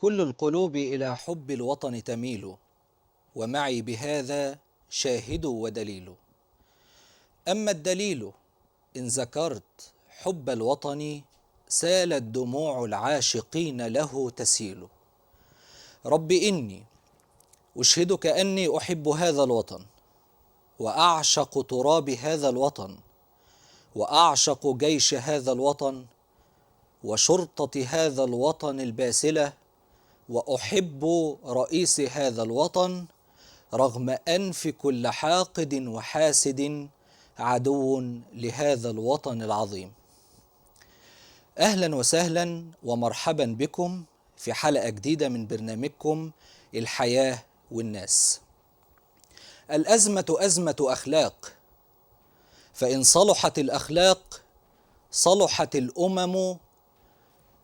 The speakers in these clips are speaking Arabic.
كل القلوب إلى حب الوطن تميل، ومعي بهذا شاهد ودليل. أما الدليل إن ذكرت حب الوطن، سالت دموع العاشقين له تسيل. رب إني أشهدك أني أحب هذا الوطن، وأعشق تراب هذا الوطن، وأعشق جيش هذا الوطن، وشرطة هذا الوطن الباسلة، وأحب رئيس هذا الوطن رغم أنف كل حاقد وحاسد عدو لهذا الوطن العظيم. أهلا وسهلا ومرحبا بكم في حلقة جديدة من برنامجكم الحياة والناس. الأزمة أزمة أخلاق، فإن صلحت الأخلاق صلحت الأمم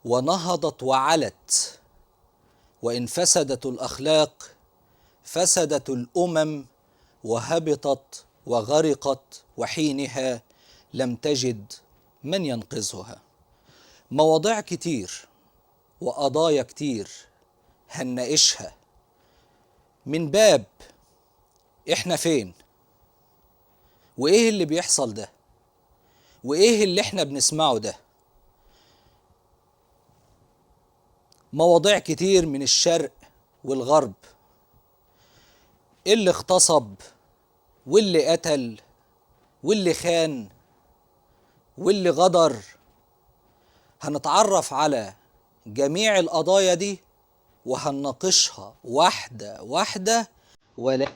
ونهضت وعلت، وإن فسدت الأخلاق فسدت الأمم وهبطت وغرقت، وحينها لم تجد من ينقذها. مواضيع كتير وقضايا كتير هنناقشها من باب احنا فين، وايه اللي بيحصل ده، وايه اللي احنا بنسمعه ده. مواضيع كتير من الشرق والغرب، اللي اغتصب واللي قتل واللي خان واللي غدر. هنتعرف على جميع القضايا دي وهنناقشها واحدة واحدة، ولكن